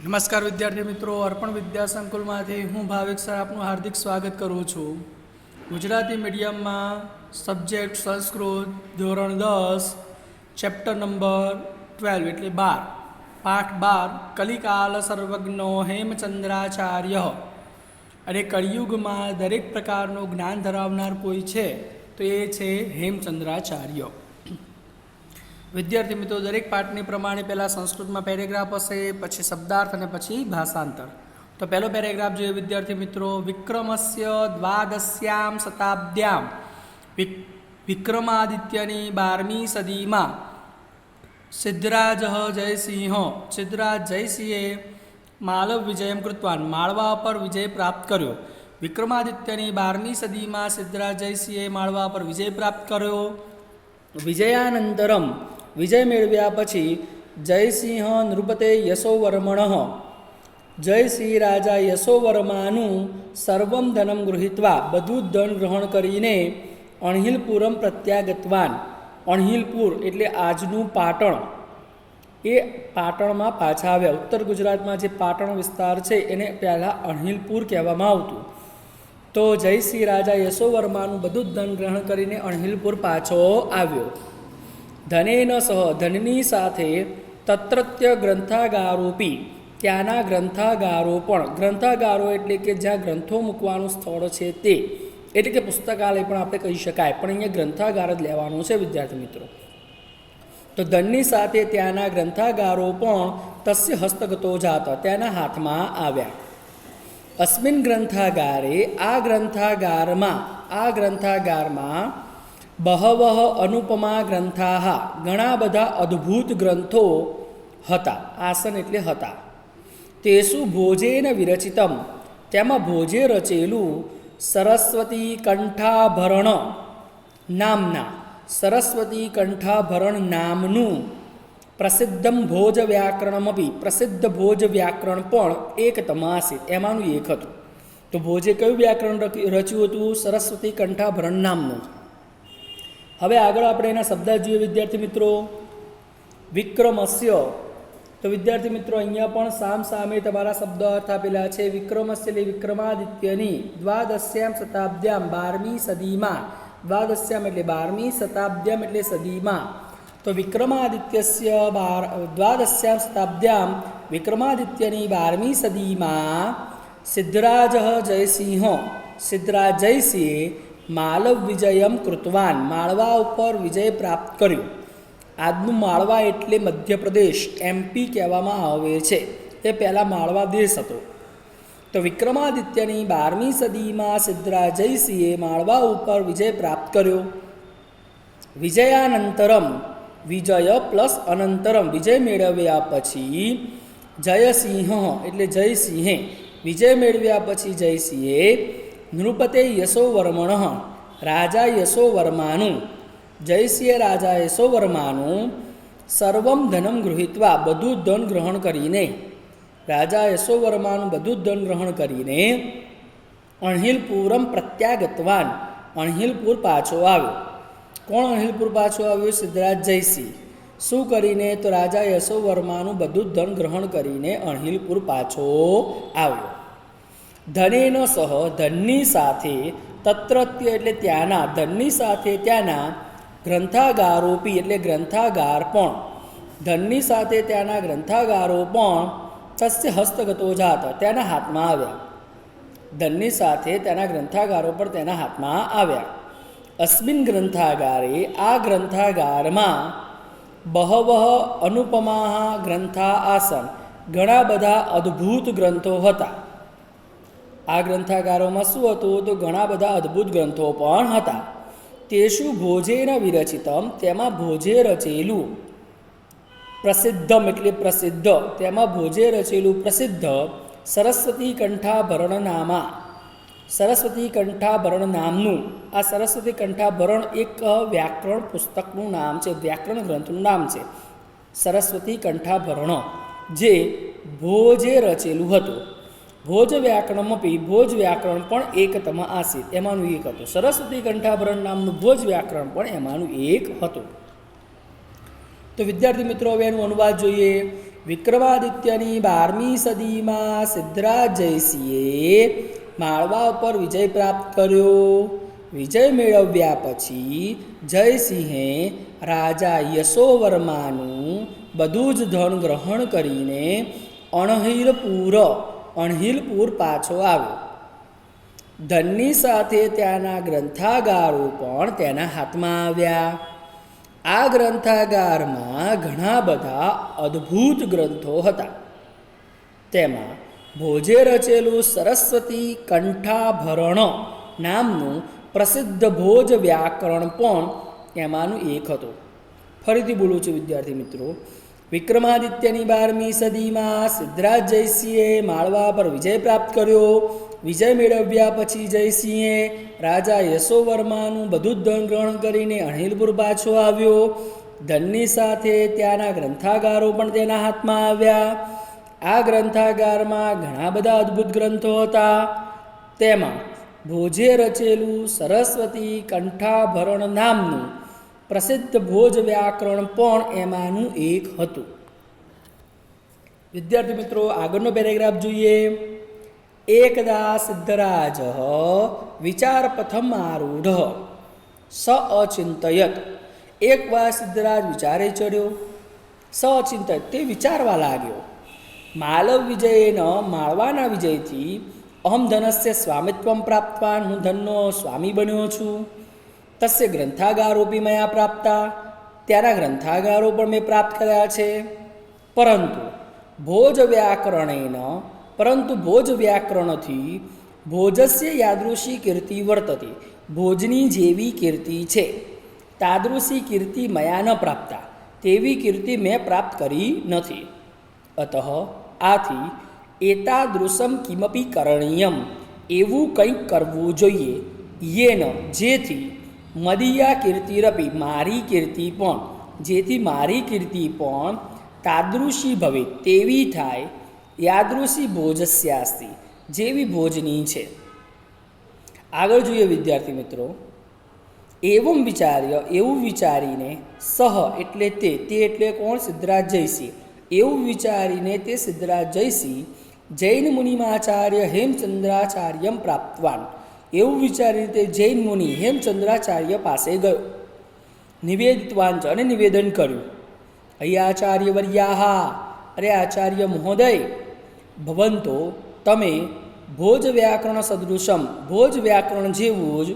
નમસ્કાર વિદ્યાર્થી મિત્રો, અર્પણ વિદ્યા સંકુલમાંથી હું ભાવિક સર આપનું હાર્દિક સ્વાગત કરું છું. ગુજરાતી મીડિયમમાં સબ્જેક્ટ સંસ્કૃત ધોરણ 10 ચેપ્ટર નંબર 12 એટલે 12 પાઠ 12 કલિકાલ સર્વજ્ઞો હેમચંદ્રાચાર્ય. અને કળિયુગમાં દરેક પ્રકારનું જ્ઞાન ધરાવનાર કોઈ છે તો એ છે હેમચંદ્રાચાર્ય. વિદ્યાર્થી મિત્રો, દરેક પાઠની પ્રમાણે પહેલાં સંસ્કૃતમાં પેરેગ્રાફ હશે, પછી શબ્દાર્થ અને પછી ભાષાંતર. તો પહેલો પેરેગ્રાફ જોઈએ વિદ્યાર્થી મિત્રો. વિક્રમસ્ય દ્વાદશ્યામ શતાબ્દ્યામ, વિક્રમાદિત્યની 12મી સદીમાં સિદ્ધરાજ જયસિંહે માલવ વિજયમ કૃતવાન, માળવા પર વિજય પ્રાપ્ત કર્યો. વિક્રમાદિત્યની 12મી સદીમાં સિદ્ધરાજ જયસિંહે માળવા પર વિજય પ્રાપ્ત કર્યો. વિજયાનંતરમ, વિજય મેળવ્યા પછી જયસિંહ નૃપતે યશોવર્મણ, જયસિંહ રાજા યશોવર્માનું સર્વમ ધનમ ગૃહીત્વા, બધું જ ધન ગ્રહણ કરીને અણહિલપુરમ પ્રત્યાગતવાન, અણહિલપુર એટલે આજનું પાટણ, એ પાટણમાં પાછા આવ્યા. ઉત્તર ગુજરાતમાં જે પાટણ વિસ્તાર છે એને પહેલાં અણહિલપુર કહેવામાં આવતું. તો જયસિંહ રાજા યશોવર્માનું બધું જ ધન ગ્રહણ કરીને અણહિલપુર પાછો આવ્યો. ધનેન સહ, ધનની સાથે તત્રત્ય ગ્રંથાગારોપી, ત્યાંના ગ્રંથાગારો પણ, ગ્રંથાગારો એટલે કે જ્યાં ગ્રંથો મૂકવાનું સ્થળ છે તે, એટલે કે પુસ્તકાલય પણ આપણે કહી શકાય, પણ અહીંયા ગ્રંથાગાર જ લેવાનું છે વિદ્યાર્થી મિત્રો. તો ધનની સાથે ત્યાંના ગ્રંથાગારો પણ તસ્ય હસ્તગતો જાતા, ત્યાંના હાથમાં આવ્યા. અસ્મિન ગ્રંથાગારે, આ ગ્રંથાગારમાં બહવઃ અનુપમા ગ્રંથાઃ, ઘણા બધા અદ્ભુત ગ્રંથો હતા. આસન એટલે હતા. તેસુ ભોજેન વિરચિતમ, તેમાં ભોજે રચેલું સરસ્વતી કંઠાભરણ નામના, સરસ્વતી કંઠાભરણ નામનું પ્રસિદ્ધમ ભોજ વ્યાકરણમપી, પ્રસિદ્ધ ભોજ વ્યાકરણ પણ એક તમાસિત, એમાંનું એક હતું. તો ભોજે કયું વ્યાકરણ રચ્યું હતું? સરસ્વતી કંઠાભરણ નામનું. હવે આગળ આપણે એના શબ્દ જોઈએ વિદ્યાર્થી મિત્રો. વિક્રમસ્ય, તો વિદ્યાર્થી મિત્રો અહીંયા પણ સામે તમારા શબ્દ અર્થ આપેલા છે. વિક્રમસ્ય એટલે વિક્રમાદિત્યની દ્વાદશ્યામ શતાબ્દ્યામ, 12મી સદીમાં, દ્વાદશ્યામ એટલે 12મી, શતાબ્દ્યામ એટલે સદીમાં. તો વિક્રમાદિત્યસ્ય દ્વાદશ્યામ શતાબ્દ્યામ, વિક્રમાદિત્યની 12મી સદીમાં સિદ્ધરાજ જયસિંહે માલવ વિજયમ કૃતવાન, માળવા ઉપર વિજય પ્રાપ્ત કર્યો. આજનું માળવા એટલે મધ્યપ્રદેશ, MP કહેવામાં આવે છે. એ પહેલાં માળવા દેશ હતો. તો વિક્રમાદિત્યની 12મી સદીમાં સિદ્ધરાજ જયસિંહે માળવા ઉપર વિજય પ્રાપ્ત કર્યો. વિજયાનંતરમ, વિજય પ્લસ અનંતરમ, વિજય મેળવ્યા પછી જયસિંહ એટલે જયસિંહે, વિજય મેળવ્યા પછી જયસિંહે નૃપતે યશોવર્મણ, રાજા યશોવર્માનું, જયસિંહે રાજા યશોવર્માનું સર્વમ ધનમ ગૃહીત્વા, બધું ધન ગ્રહણ કરીને, રાજા યશોવર્માનું બધું જ ધન ગ્રહણ કરીને અણહિલપુરમ પ્રત્યાગતવાન, અણહિલપુર પાછો આવ્યો. કોણ અણહિલપુર પાછો આવ્યો? સિદ્ધરાજ જયસિંહ. શું કરીને? તો રાજા યશોવર્માનું બધું જ ધન ગ્રહણ કરીને અણહિલપુર પાછો આવ્યો. ધનેન સહ, ધનની સાથે, તત્રત્ય એટલે ત્યાંના, ધનની સાથે ત્યાંના ગ્રંથાગારોપી એટલે ગ્રંથાગાર પણ, ધનની સાથે ત્યાંના ગ્રંથાગારો પણ તસ્ય હસ્તગતો જાતા, તેના હાથમાં આવ્યા. ધનની સાથે ત્યાંના ગ્રંથાગારો પણ તેના હાથમાં આવ્યા. અસ્મિન ગ્રંથાગારે, આ ગ્રંથાગારમાં બહવઃ અનુપમા ગ્રંથા આસન, ઘણા બધા અદ્ભુત ગ્રંથો હતા. આ ગ્રંથાગારોમાં શું હતું? તો ઘણા બધા અદ્ભુત ગ્રંથો પણ હતા. તેષુ ભોજેન વિરચિતમ, તેમાં ભોજે રચેલું, પ્રસિદ્ધમ એટલે પ્રસિદ્ધ, તેમાં ભોજે રચેલું પ્રસિદ્ધ સરસ્વતી કંઠાભરણ નામા, સરસ્વતી કંઠાભરણ નામનું. આ સરસ્વતી કંઠાભરણ એક વ્યાકરણ પુસ્તકનું નામ છે, વ્યાકરણ ગ્રંથનું નામ છે સરસ્વતી કંઠાભરણ, જે ભોજે રચેલું હતું. ભોજ વ્યાકરણમપી, ભોજ વ્યાકરણ પણ એકતમાં આસિત, એમાંનું એક હતું. સરસ્વતી કંઠાભરણ નામનું ભોજ વ્યાકરણ પણ એમાંનું એક હતું. તો વિદ્યાર્થી મિત્રો, હવે એનું અનુવાદ જોઈએ. વિક્રમાદિત્યની 12મી સદીમાં સિદ્ધરાજ જયસિંહે માળવા ઉપર વિજય પ્રાપ્ત કર્યો. વિજય મેળવ્યા પછી જયસિંહે રાજા યશોવર્માનું બધું જ ધન ગ્રહણ કરીને અણહિલપુર પાછો આવ્યો. ધનની સાથે ત્યાંના ગ્રંથાગારો પણ તેના હાથમાં આવ્યા. આ ગ્રંથાગારમાં ઘણા બધા અદ્ભુત ગ્રંથો હતા. તેમાં ભોજે રચેલું સરસ્વતી કંઠાભરણ નામનું પ્રસિદ્ધ ભોજ વ્યાકરણ પણ એમાંનું એક હતું. ફરીથી બોલું છું વિદ્યાર્થી મિત્રો. વિક્રમાદિત્યની 12મી સદીમાં સિદ્ધરાજ જયસિંહે માળવા પર વિજય પ્રાપ્ત કર્યો. વિજય મેળવ્યા પછી જયસિંહે રાજા યશોવર્માનું બધું જ ધન ગ્રહણ કરીને અણહિલપુર પાછો આવ્યો. ધનની સાથે ત્યાંના ગ્રંથાગારો પણ તેના હાથમાં આવ્યા. આ ગ્રંથાગારમાં ઘણા બધા અદ્ભુત ગ્રંથો હતા. તેમાં ભોજે રચેલું સરસ્વતી કંઠાભરણ નામનું પ્રસિદ્ધ ભોજ વ્યાકરણ પણ એમાંનું એક હતું. વિદ્યાર્થી મિત્રો, આગળનો પેરેગ્રાફ જોઈએ. એકદા સિદ્ધરાજ વિચાર પથમ આરૂઢ સ અચિંતયત. એકવાર સિદ્ધરાજ વિચારે ચડ્યો. સ અચિંતયત, તે વિચારવા લાગ્યો. માલવ વિજયેન, માળવાના વિજયથી અહમ ધનસ્ય સ્વામિત્વમ પ્રાપ્તવાન, હું ધનનો સ્વામી બન્યો છું. તસ્ય ગ્રંથાગારોપી મયા પ્રાપ્તા, ત્યાંના ગ્રંથાગારો પણ મેં પ્રાપ્ત કર્યા છે. પરંતુ ભોજ વ્યાકરણથી ભોજસ્ય યાદૃશી કીર્તિ વર્તતે, ભોજની જેવી કીર્તિ છે. તાદૃશી કીર્તિ મયા ન પ્રાપ્તા, તેવી કીર્તિ મેં પ્રાપ્ત કરી નથી. અતઃ આથી એતાદૃશમ કિમપી કરણીયમ, એવું કંઈક કરવું જોઈએ. યેન, જેથી મદીયા કીર્તિરપી, મારી કીર્તિ પણ, જેથી મારી કીર્તિ પણ તાદૃશી ભવે, તેવી થાય. યાદૃશી ભોજસ્યાસ્તિ, જેવી ભોજની છે. આગળ જોઈએ વિદ્યાર્થી મિત્રો. એવું વિચારીને સહ એટલે તે એટલે કોણ? સિદ્ધરાજ જયસિંહ. એવું વિચારીને તે સિદ્ધરાજ જયસિંહ જૈન મુનિમાચાર્ય હેમચંદ્રાચાર્યમ પ્રાપ્તવાન, એવું વિચારીને તે જૈન મુનિ હેમચંદ્રાચાર્ય પાસે ગયો. નિવેદિતવાંચ, અને નિવેદન કર્યું. અહીં આચાર્ય વર્યાહા, અરે આચાર્ય મહોદય, ભવંતો તમે ભોજ વ્યાકરણ સદૃશમ, ભોજ વ્યાકરણ જેવું જ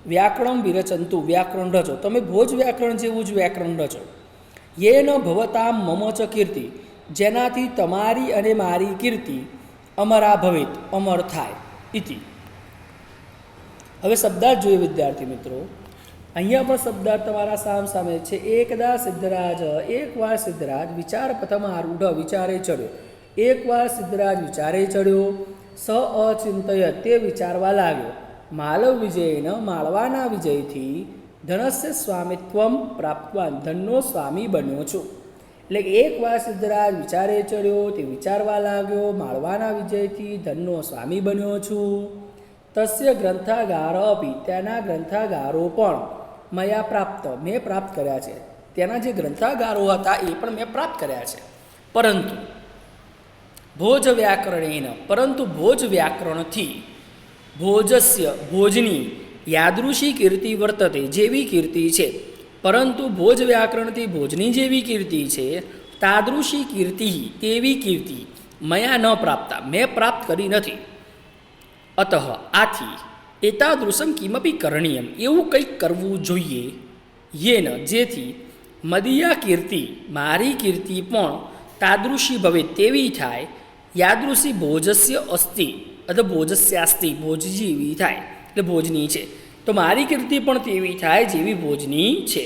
વ્યાકરણ વિરચંતુ, વ્યાકરણ રચો. તમે ભોજ વ્યાકરણ જેવું જ વ્યાકરણ રચો. યેન ભવતામ મમ ચ કીર્તિ, જેનાથી તમારી અને મારી કીર્તિ અમરા ભવેત, અમર થાય. ઇતિ. હવે શબ્દાર્થ જોઈએ વિદ્યાર્થી મિત્રો. અહીંયા પણ શબ્દાર્થ તમારા સામે છે. એકદા સિદ્ધરાજ, એકવાર સિદ્ધરાજ વિચાર પ્રથમ આરૂઢ, વિચારે ચડ્યો. એકવાર સિદ્ધરાજ વિચારે ચડ્યો. સ અચિંતય, તે વિચારવા લાગ્યો. માલવ વિજયન, માળવાના વિજયથી ધનસ્ય સ્વામિત્વમ પ્રાપ્તવાન, ધનનો સ્વામી બન્યો છું. એટલે એકવાર સિદ્ધરાજ વિચારે ચડ્યો, તે વિચારવા લાગ્યો. માળવાના વિજયથી ધનનો સ્વામી બન્યો છું. તસ્ય ગ્રંથાગાર અપી, તેના ગ્રંથાગારો પણ મયા પ્રાપ્ત, મેં પ્રાપ્ત કર્યા છે. તેના જે ગ્રંથાગારો હતા એ પણ મેં પ્રાપ્ત કર્યા છે. પરંતુ ભોજ વ્યાકરણથી ભોજની યાદૃશી કીર્તિ વર્તતે, જેવી કીર્તિ છે. પરંતુ ભોજ વ્યાકરણથી ભોજની જેવી કીર્તિ છે. તાદૃશી કીર્તિ, તેવી કીર્તિ મયા ન પ્રાપ્તા, મેં પ્રાપ્ત કરી નથી. અતઃ આથી એતાદૃશમ કિમપી કરણીયમ, એવું કંઈક કરવું જોઈએ. યેન, જેથી મદીયા કીર્તિ, મારી કીર્તિ પણ તાદૃશી ભવે, તેવી થાય. યાદૃશી ભોજસ્ય અસ્તિ, અથવા ભોજસ્યાસ્તિ, ભોજ જેવી થાય, એટલે ભોજની છે. તો મારી કીર્તિ પણ તેવી થાય જેવી ભોજની છે.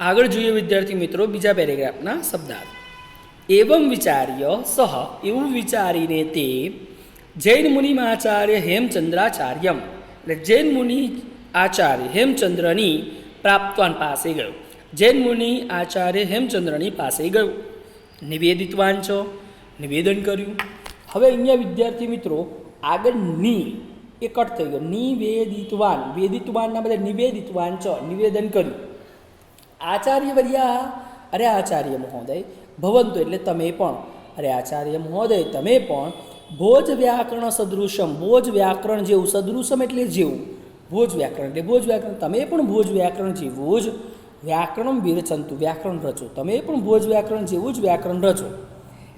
આગળ જોઈએ વિદ્યાર્થી મિત્રો બીજા પેરેગ્રાફના શબ્દાર્થ. એવમ વિચાર્ય સહ, એવું વિચારીને તે જૈન મુનિમાચાર્ય હેમચંદ્રાચાર્યમ, એટલે જૈન મુનિ આચાર્ય હેમચંદ્રની પ્રાપ્તવાન પાસે ગયો. જૈન મુનિ આચાર્ય હેમચંદ્રની પાસે ગયો. નિવેદિતવાન છો, નિવેદન કર્યું. હવે અહીંયા વિદ્યાર્થી મિત્રો આગળ ની એ કટ થઈ ગયો. નિવેદિતવાન, વેદિતવાનના બદલે નિવેદિતવાન છો, નિવેદન કર્યું. આચાર્ય વર્યા, અરે આચાર્ય મહોદય, ભવંતુ એટલે તમે પણ, અરે આચાર્ય મહોદય તમે પણ ભોજ વ્યાકરણ સદૃશમ, ભોજ વ્યાકરણ જેવું, સદૃશમ એટલે જેવું, ભોજ વ્યાકરણ એટલે ભોજ વ્યાકરણ, તમે પણ ભોજ વ્યાકરણ જેવું જ વ્યાકરણ વિરચંતુ, વ્યાકરણ રચો, તમે પણ ભોજ વ્યાકરણ જેવું જ વ્યાકરણ રચો.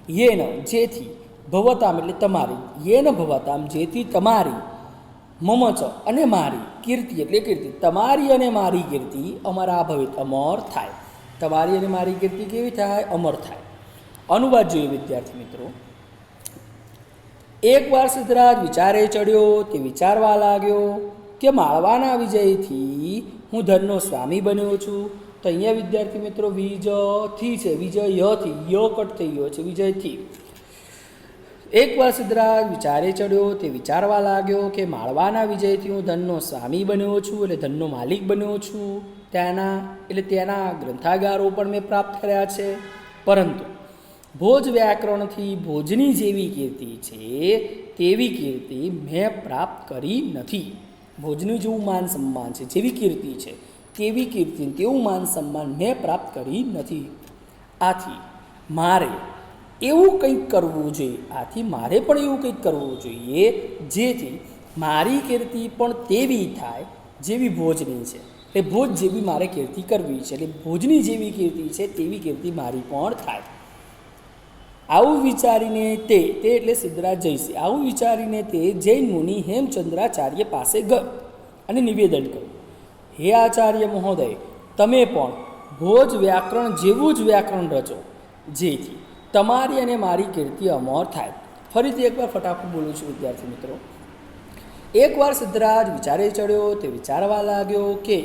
યેન જેથી, ભવતામ એટલે તમારી, યેન ભવતામ જેથી તમારી, મમ ચ અને મારી, કીર્તિ એટલે કીર્તિ, તમારી અને મારી કીર્તિ અમારા ભવિત અમર થાય. તમારી અને મારી કીર્તિ કેવી થાય? અમર થાય. અનુવાદ જોઈએ વિદ્યાર્થી મિત્રો. એકવાર સિદ્ધરાજ વિચારે ચડ્યો, તે વિચારવા લાગ્યો કે માળવાના વિજયથી હું ધનનો સ્વામી બન્યો છું. તો અહીંયા વિદ્યાર્થી મિત્રો વિજથી છે, વિજયથી, ય કટ થઈ ગયો છે, વિજયથી. એકવાર સિદ્ધરાજ વિચારે ચડ્યો, તે વિચારવા લાગ્યો કે માળવાના વિજયથી હું ધનનો સ્વામી બન્યો છું, એટલે ધનનો માલિક બન્યો છું. તેના ગ્રંથાગારો પણ મેં પ્રાપ્ત કર્યા છે. પરંતુ ભોજ વ્યાકરણથી ભોજની જેવી કીર્તિ છે તેવી કીર્તિ મેં પ્રાપ્ત કરી નથી. ભોજનું જેવું માન સન્માન છે, જેવી કીર્તિ છે તેવી કીર્તિ, તેવું માન સન્માન મેં પ્રાપ્ત કરી નથી. આથી મારે એવું કંઈક કરવું જોઈએ, આથી મારે પણ એવું કંઈક કરવું જોઈએ જેથી મારી કીર્તિ પણ તેવી થાય જેવી ભોજની છે. એટલે ભોજ જેવી મારે કીર્તિ કરવી છે, એટલે ભોજની જેવી કીર્તિ છે તેવી કીર્તિ મારી પણ થાય. આવું વિચારીને તે એટલે સિદ્ધરાજ જયસિંહ, આવું વિચારીને તે જૈન મુનિ હેમચંદ્રાચાર્ય પાસે ગયો અને નિવેદન કર્યું, હે આચાર્ય મહોદય, તમે પણ ભોજ વ્યાકરણ જેવું જ વ્યાકરણ રચો જેથી તમારી અને મારી કીર્તિ અમર થાય. ફરીથી એકવાર ફટાફટ બોલું છું વિદ્યાર્થી મિત્રો. એકવાર સિદ્ધરાજ વિચારે ચડ્યો, તે વિચારવા લાગ્યો કે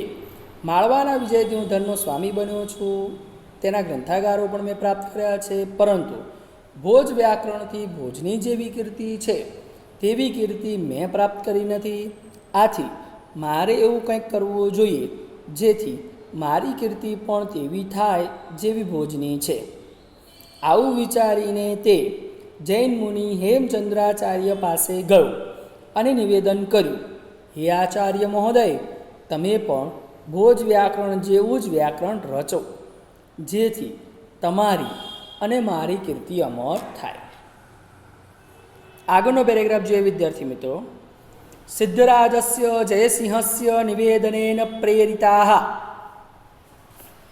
માળવાના વિજયથી હું ધનનો સ્વામી બન્યો છું, તેના ગ્રંથાગારો પણ મેં પ્રાપ્ત કર્યા છે. પરંતુ ભોજ વ્યાકરણથી ભોજની જેવી કીર્તિ છે તેવી કીર્તિ મેં પ્રાપ્ત કરી નથી. આથી મારે એવું કંઈક કરવું જોઈએ જેથી મારી કીર્તિ પણ તેવી થાય જેવી ભોજની છે. આવું વિચારીને તે જૈન મુનિ હેમચંદ્રાચાર્ય પાસે ગયો અને નિવેદન કર્યું, હે આચાર્ય મહોદય, તમે પણ ભોજ વ્યાકરણ જેવું જ વ્યાકરણ રચો જેથી તમારી અને મારી કીર્તિ અમર થાય. આગળનો પેરેગ્રાફ જોઈએ વિદ્યાર્થી મિત્રો. સિદ્ધરાજસ્ય જયસિંહસ્ય નિવેદનેન પ્રેરિતાઃ,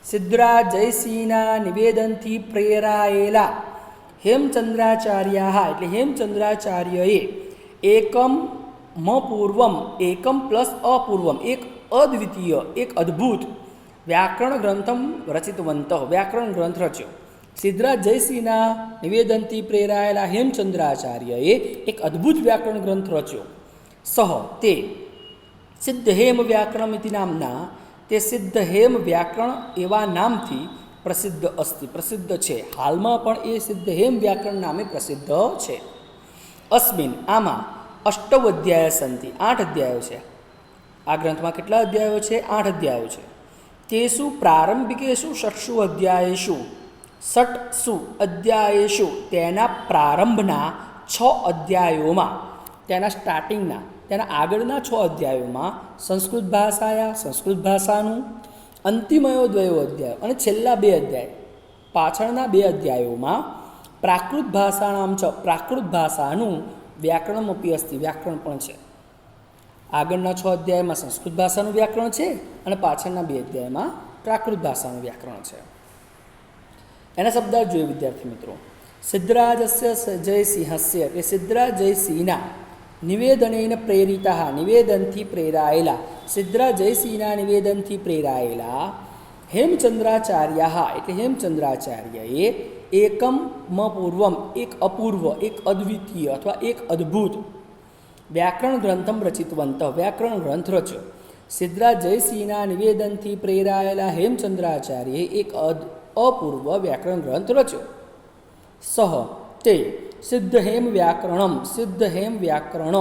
સિદ્ધરાજ જયસિંહના નિવેદનથી પ્રેરાયેલા હેમચંદ્રાચાર્યા એટલે હેમચંદ્રાચાર્યએ એકમ પૂર્વમ, એકમ પ્લસ અપૂર્વમ, એક અદ્વિતીય, એક અદ્ભુત વ્યાકરણ ગ્રંથમ રચિતવંત, વ્યાકરણ ગ્રંથ રચ્યો. સિદ્ધરાજ જયસિંહના નિવેદનથી પ્રેરાયેલા હેમચંદ્રાચાર્યએ એક અદ્ભુત વ્યાકરણ ગ્રંથ રચ્યો. સહ તે સિદ્ધહેમ વ્યાકરણ ઇતિ નામના, તે સિદ્ધહેમ વ્યાકરણ એવા નામથી પ્રસિદ્ધ અસ્તિ, પ્રસિદ્ધ છે. હાલમાં પણ એ સિદ્ધહેમ વ્યાકરણ નામે પ્રસિદ્ધ છે. અસ્મિન આમાં અષ્ટવ અધ્યાય સંતિ, 8 અધ્યાયો છે. આ ગ્રંથમાં કેટલા અધ્યાયો છે? 8 અધ્યાયો છે. તેસુ પ્રારંભિકેશુ ષટ્સુ અધ્યાયેશુ, ષટ્સુ અધ્યાયેશુ તેના પ્રારંભના 6 અધ્યાયોમાં, તેના સ્ટાર્ટિંગના, તેના આગળના 6 અધ્યાયોમાં સંસ્કૃત ભાષાયા, સંસ્કૃત ભાષાનું, અંતિમયો દ્વયો અધ્યાય અને છેલ્લા 2 અધ્યાય, પાછળના 2 અધ્યાયોમાં પ્રાકૃત ભાષાનામ ચ, પ્રાકૃત ભાષાનું વ્યાકરણમપી અસ્તિ, વ્યાકરણ પણ છે. આગળના 6 અધ્યાયમાં સંસ્કૃત ભાષાનું વ્યાકરણ છે અને પાછળના 2 અધ્યાયમાં પ્રાકૃત ભાષાનું વ્યાકરણ છે. એના શબ્દાર્થ જોઈએ વિદ્યાર્થી મિત્રો. સિદ્ધરાજસ્ય જયસિંહસ્ય એટલે સિદ્ધરાજ જયસિંહના નિવેદનેન પ્રેરિતા, નિવેદનથી પ્રેરાયેલા, સિદ્ધરાજ જયસિંહના નિવેદનથી પ્રેરાયેલા હેમચંદ્રાચાર્ય એટલે હેમચંદ્રાચાર્યએ એકમ પૂર્વમ, એક અપૂર્વ, એક અદ્વિતીય અથવા એક અદ્ભુત વ્યાકરણ ગ્રંથમ રચિતવંત, વ્યાકરણ ગ્રંથ રચ્યો. સિદ્ધરાજ જયસિંહના નિવેદનથી પ્રેરાયેલા હેમચંદ્રાચાર્યએ એક અપૂર્વ વ્યાકરણ ગ્રંથ રચ્યો. સહ તે સિદ્ધહેમ વ્યાકરણમ, સિદ્ધહેમ વ્યાકરણ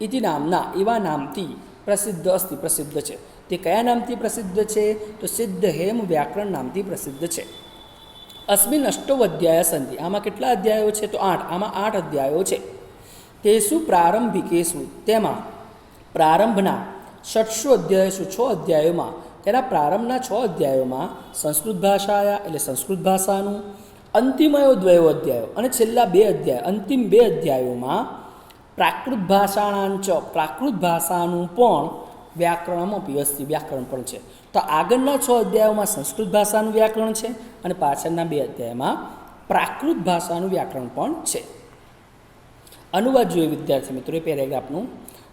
ઇતિ નામના એવા નામથી પ્રસિદ્ધ અસ્તિ, પ્રસિદ્ધ છે. તે કયા નામથી પ્રસિદ્ધ છે? તો સિદ્ધહેમ વ્યાકરણ નામથી પ્રસિદ્ધ છે. અસ્મિન અષ્ટવ અધ્યાય સંધિ, આમાં કેટલા અધ્યાયો છે? તો 8, આમાં 8 અધ્યાયો છે. તેસુ પ્રારંભિકેશુ તેમાં પ્રારંભના ષટ્સુ અધ્યાયસુ 6 અધ્યાયોમાં, તેના પ્રારંભના 6 અધ્યાયોમાં સંસ્કૃત ભાષાયા એટલે સંસ્કૃત ભાષાનું, અંતિમયો દ્વયોઅધ્યાયો અને છેલ્લા 2 અધ્યાય, અંતિમ 2 અધ્યાયોમાં પ્રાકૃત ભાષાણાંચ, પ્રાકૃત ભાષાનું પણ વ્યાકરણમપી અસ્તિ, વ્યાકરણ પણ છે. તો આગળના 6 અધ્યાયોમાં સંસ્કૃત ભાષાનું વ્યાકરણ છે અને પાછળના 2 અધ્યાયમાં પ્રાકૃત ભાષાનું વ્યાકરણ પણ છે. અનુવાદ જોઈએ વિદ્યાર્થી મિત્રો એ પેરેગ્રાફનું.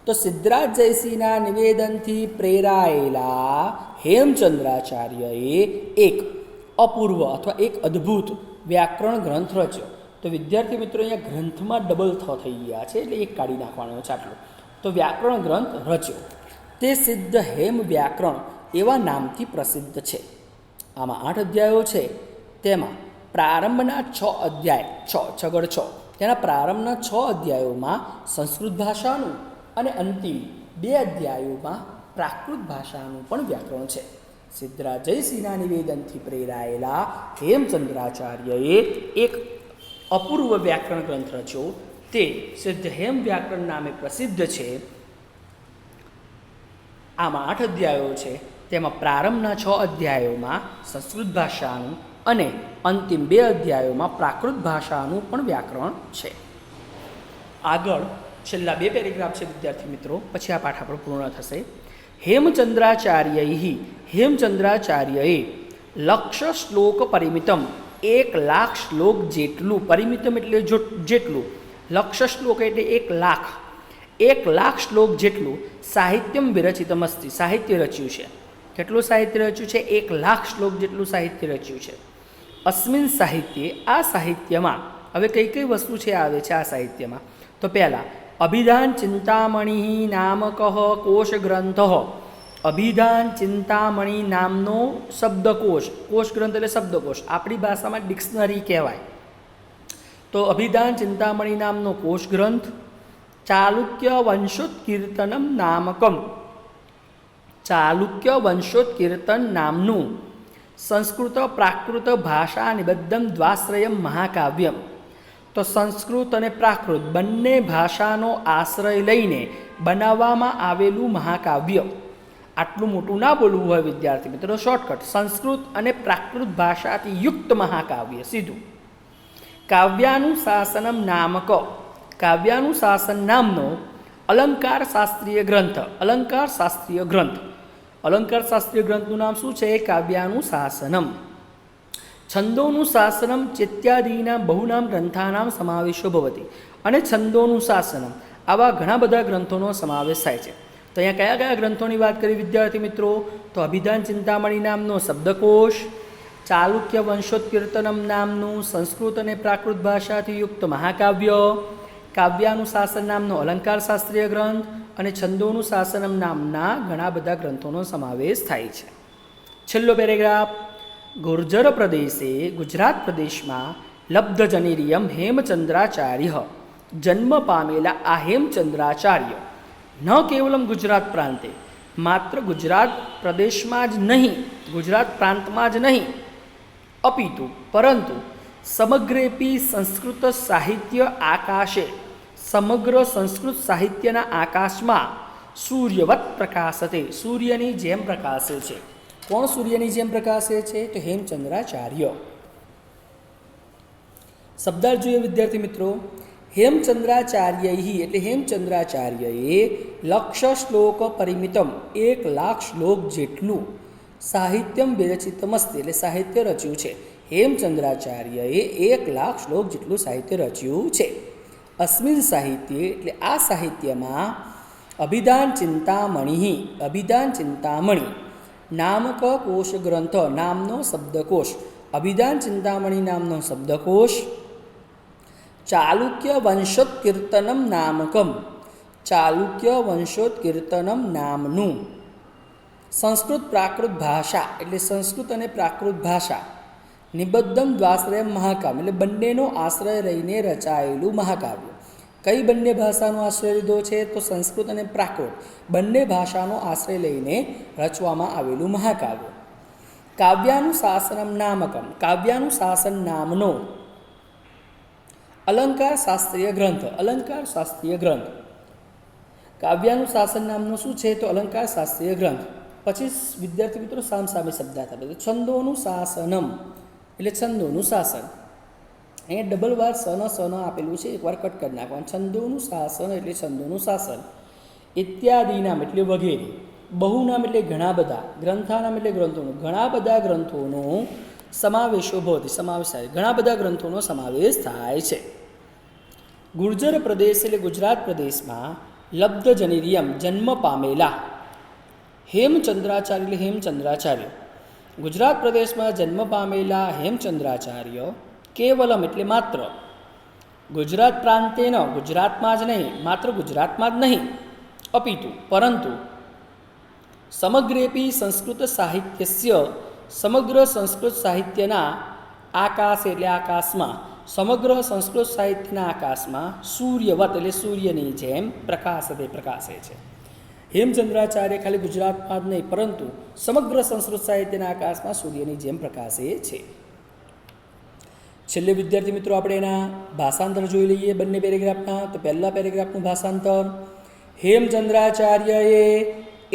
તો સિદ્ધરાજ જયસિંહના નિવેદનથી પ્રેરાયેલા હેમચંદ્રાચાર્યએ એક અપૂર્વ અથવા એક અદ્ભુત વ્યાકરણ ગ્રંથ રચ્યો. તો વિદ્યાર્થી મિત્રો અહીંયા ગ્રંથમાં ડબલ થઈ ગયા છે, એટલે એક કાઢી નાખવાનો છે આટલું. તો વ્યાકરણ ગ્રંથ રચ્યો તે સિદ્ધ હેમ વ્યાકરણ એવા નામથી પ્રસિદ્ધ છે. આમાં 8 અધ્યાયો છે. તેમાં પ્રારંભના 6 અધ્યાય, 6 તેના પ્રારંભના 6 અધ્યાયોમાં સંસ્કૃત ભાષાનું અને અંતિમ 2 અધ્યાયોમાં પ્રાકૃત ભાષાનું પણ વ્યાકરણ છે. સિદ્ધરાજ જયસિંહના નિવેદનથી પ્રેરાયેલા હેમચંદ્રાચાર્યએ એક અપૂર્વ વ્યાકરણ ગ્રંથ રચ્યો તે સિદ્ધ હેમ વ્યાકરણ નામે પ્રસિદ્ધ છે. આમાં 8 અધ્યાયો છે. તેમાં પ્રારંભના 6 અધ્યાયોમાં સંસ્કૃત ભાષાનું અને અંતિમ 2 અધ્યાયોમાં પ્રાકૃત ભાષાનું પણ વ્યાકરણ છે. આગળ છેલ્લા 2 પેરેગ્રાફ છે વિદ્યાર્થી મિત્રો, પછી આ પાઠ આપણો પૂર્ણ થશે. હેમચંદ્રાચાર્યએ લક્ષ શ્લોક પરિમિતમ, 1,00,000 શ્લોક જેટલું, પરિમિતમ એટલે જેટલું, લક્ષ શ્લોક એટલે 1,00,000, 1,00,000 શ્લોક જેટલું સાહિત્યમ વિરચિતમ અસ્તિ, સાહિત્ય રચ્યું છે. કેટલું સાહિત્ય રચ્યું છે? 1,00,000 શ્લોક જેટલું સાહિત્ય રચ્યું છે. અસ્મિન સાહિત્યે, આ સાહિત્યમાં હવે કઈ કઈ વસ્તુ છે આવે છે આ સાહિત્યમાં? તો પહેલાં અભિધાન ચિંતામણી નામક કોશ ગ્રંથ, અભિધાન ચિંતામણી નામનો શબ્દકોશ, કોશ ગ્રંથ એટલે શબ્દકોશ, આપણી ભાષામાં ડિક્શનરી કહેવાય. તો અભિધાન ચિંતામણી નામનો કોશ ગ્રંથ, ચાલુક્ય વંશોત્કીર્તનમ નામકમ, ચાલુક્ય વંશોત્કીર્તન નામનું સંસ્કૃત પ્રાકૃત ભાષા નિબદ્ધમ દ્વાશ્રયમ મહાકાવ્યમ. તો સંસ્કૃત અને પ્રાકૃત બંને ભાષાનો આશ્રય લઈને બનાવવામાં આવેલું મહાકાવ્ય. આટલું મોટું ના બોલવું હોય વિદ્યાર્થી મિત્રો, શોર્ટકટ, સંસ્કૃત અને પ્રાકૃત ભાષાથી યુક્ત મહાકાવ્ય, સીધું. કાવ્યાનુશાસનમ નામક, કાવ્યાનુશાસન નામનો અલંકાર શાસ્ત્રીય ગ્રંથ, અલંકાર શાસ્ત્રીય ગ્રંથ, અલંકાર શાસ્ત્રીય ગ્રંથનું નામ શું છે? કાવ્યાનુશાસનમ. છંદોનુશાસનમ ચેત્યાદીના બહુનામ ગ્રંથાનામ સમાવેશો ભવતિ, અને છંદોનુશાસનમ આવા ઘણા બધા ગ્રંથોનો સમાવેશ થાય છે. તો અહીંયા કયા કયા ગ્રંથોની વાત કરી વિદ્યાર્થી મિત્રો? તો અભિધાન ચિંતામણી નામનો શબ્દકોશ, ચાલુક્ય વંશોત્કીર્તનમ નામનું સંસ્કૃત અને પ્રાકૃત ભાષાથી યુક્ત મહાકાવ્ય, કાવ્યાનુશાસન નામનો અલંકાર શાસ્ત્રીય ગ્રંથ અને છંદોનુશાસનમ નામના ઘણા બધા ગ્રંથોનો સમાવેશ થાય છે. છેલ્લો પેરેગ્રાફ. ગુર્જર પ્રદેશે, ગુજરાત પ્રદેશમાં લબ્ધજનેરિયમ હેમચંદ્રાચાર્ય, જન્મ પામેલા આ હેમચંદ્રાચાર્ય ન કેવલમ ગુજરાત પ્રાંતે, માત્ર ગુજરાત પ્રદેશમાં જ નહીં, ગુજરાત પ્રાંતમાં જ નહીં, અપિતુ પરંતુ સમગ્રેપી સંસ્કૃત સાહિત્ય આકાશે, સમગ્ર સંસ્કૃત સાહિત્યના આકાશમાં સૂર્યવત પ્રકાશતે, સૂર્યની જેમ પ્રકાશે છે. કોણ સૂર્યની જેમ પ્રકાશે છે? તો હેમચંદ્રાચાર્ય. શબ્દાર્થ જોઈએ વિદ્યાર્થી મિત્રો. હેમચંદ્રાચાર્ય એટલે હેમચંદ્રાચાર્યએ લક્ષ શ્લોક પરિમિતમ, 1,00,000 શ્લોક જેટલું સાહિત્યમ વિરચિતમસ્તિ એટલે સાહિત્ય રચ્યું છે. હેમચંદ્રાચાર્યએ 1,00,000 શ્લોક જેટલું સાહિત્ય રચ્યું છે. અસ્મિન સાહિત્ય એટલે આ સાહિત્યમાં અભિધાન ચિંતામણી, અભિધાન ચિંતામણી નામક કોશ ગ્રંથ નામનો શબ્દકોશ, અભિધાન ચિંતામણી નામનો શબ્દકોશ, ચાલુક્ય વંશોત્કીર્તનમ નામકમ, ચાલુક્ય વંશોત્કીર્તનમ નામનું સંસ્કૃત પ્રાકૃત ભાષા એટલે સંસ્કૃત અને પ્રાકૃત ભાષા નિબદ્ધમ દ્વાશ્રય મહાકાવ્ય એટલે બંનેનો આશ્રય રહીને રચાયેલું મહાકાવ્ય. કઈ બંને ભાષાનો આશ્રય લીધો છે? તો સંસ્કૃત અને પ્રાકૃત બંને ભાષાનો આશ્રય લઈને રચવામાં આવેલું મહાકાવ્ય. કાવ્યાનુશાસનમ નામકમ, કાવ્યાનુશાસન નામનો અલંકાર શાસ્ત્રીય ગ્રંથ, અલંકાર શાસ્ત્રીય ગ્રંથ. કાવ્યાનુશાસન નામનો શું છે? તો અલંકાર શાસ્ત્રીય ગ્રંથ. પછી વિદ્યાર્થી મિત્રો સામસામે શબ્દાર્થ આપે છે. છંદોનુશાસનમ એટલે છંદોનું શાસન, અહીંયા ડબલ વાર સન આપેલું છે, એકવાર કટ કરી નાખવાનું. છંદોનું શાસન એટલે છંદોનું શાસન. ઇત્યાદિનામ એટલે વગેરે. બહુનામ એટલે ઘણા બધા. ગ્રંથાનામ એટલે ગ્રંથોનું. ઘણા બધા ગ્રંથોનો સમાવેશો ભવતિ, સમાવેશ થાય, ઘણા બધા ગ્રંથોનો સમાવેશ થાય છે. ગુર્જર પ્રદેશ એટલે ગુજરાત પ્રદેશમાં લબ્ધ જનિરિયમ જન્મ પામેલા હેમચંદ્રાચાર્ય એટલે હેમચંદ્રાચાર્ય. ગુજરાત પ્રદેશમાં જન્મ પામેલા હેમચંદ્રાચાર્ય કેવલમ એટલે માત્ર. ગુજરાત પ્રાંતેન ગુજરાતમાં જ નહીં, માત્ર ગુજરાતમાં જ નહીં, અપિતુ પરંતુ સમગ્રેપી સંસ્કૃત સાહિત્યસ્ય સમગ્ર સંસ્કૃત સાહિત્યના આકાશ એટલે આકાશમાં, સમગ્ર સંસ્કૃત સાહિત્યના આકાશમાં સૂર્યવત એટલે સૂર્યની જેમ પ્રકાશતે પ્રકાશે છે. હેમચંદ્રાચાર્ય ખાલી ગુજરાતમાં જ નહીં પરંતુ સમગ્ર સંસ્કૃત સાહિત્યના આકાશમાં સૂર્યની જેમ પ્રકાશે છે. છેલ્લે વિદ્યાર્થી મિત્રો આપણે એના ભાષાંતર જોઈ લઈએ બંને પેરેગ્રાફના. તો પહેલા પેરેગ્રાફનું ભાષાંતર: હેમચંદ્રાચાર્યએ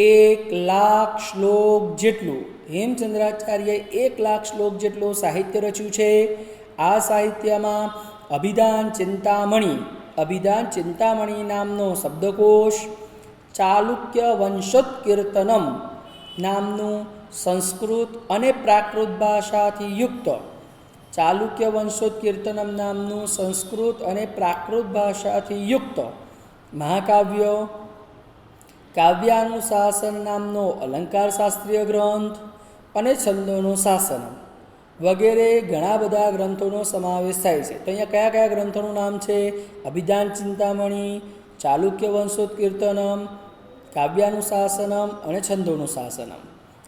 1,00,000 શ્લોક જેટલું, હેમચંદ્રાચાર્યએ 1,00,000 શ્લોક જેટલું સાહિત્ય રચ્યું છે. આ સાહિત્યમાં અભિધાન ચિંતામણી નામનો શબ્દકોશ, ચાલુક્ય વંશોત્કીર્તનમ નામનું સંસ્કૃત અને પ્રાકૃત ભાષાથી યુક્ત, ચાલુક્ય વંશોત્કીર્તનમ નામનું સંસ્કૃત અને પ્રાકૃત ભાષાથી યુક્ત મહાકાવ્ય, કાવ્યાનુશાસન નામનો અલંકાર શાસ્ત્રીય ગ્રંથ અને છંદોનું શાસન વગેરે ઘણા બધા ગ્રંથોનો સમાવેશ થાય છે. તો અહીંયા કયા કયા ગ્રંથોનું નામ છે? અભિધાન ચિંતામણી, ચાલુક્ય વંશોત્કીર્તનમ, કાવ્યાનુશાસનમ અને છંદોનું શાસનમ.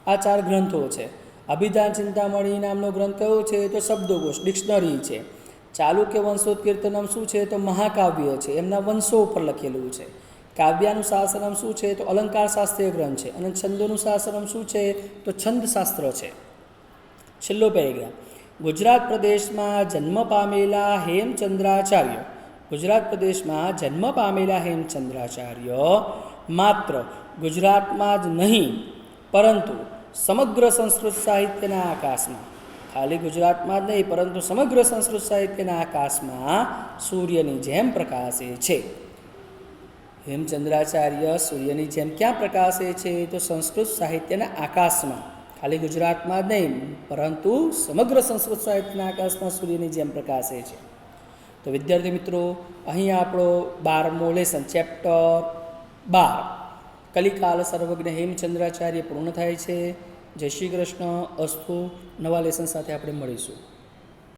આ 4 ગ્રંથો છે. અભિધાન ચિંતામણી નામનો ગ્રંથ કયો છે? તો શબ્દકોશ, ડિક્શનરી છે. ચાલુક્ય વંશોત્કીર્તનમ શું છે? તો મહાકાવ્ય છે, એમના વંશો ઉપર લખેલું છે. કાવ્યાનુશાસનમ શું છે? તો અલંકાર શાસ્ત્રીય ગ્રંથ છે. અને છંદોનું શાસનમ શું છે? તો છંદશાસ્ત્ર છે. છેલ્લો પેરેગ્રાફ: ગુજરાત પ્રદેશમાં જન્મ પામેલા હેમચંદ્રાચાર્ય, ગુજરાત પ્રદેશમાં જન્મ પામેલા હેમચંદ્રાચાર્ય માત્ર ગુજરાતમાં જ નહીં પરંતુ સમગ્ર સંસ્કૃત સાહિત્યના આકાશમાં, ખાલી ગુજરાતમાં જ નહીં પરંતુ સમગ્ર સંસ્કૃત સાહિત્યના આકાશમાં સૂર્યની જેમ પ્રકાશે છે. હેમચંદ્રાચાર્ય સૂર્યની જેમ ક્યાં પ્રકાશે છે? તો સંસ્કૃત સાહિત્યના આકાશમાં, ખાલી ગુજરાતમાં જ નહીં પરંતુ સમગ્ર સંસ્કૃત સાહિત્યના આકાશમાં સૂર્યની જેમ પ્રકાશે છે. તો વિદ્યાર્થી મિત્રો, અહીં આપણો 12મો લેસન ચેપ્ટર 12 કલિકાલ સર્વજ્ઞ હેમચંદ્રાચાર્ય પૂર્ણ થાય છે. જય શ્રી કૃષ્ણ. અસ્તુ. નવા લેસન સાથે આપણે મળીશું.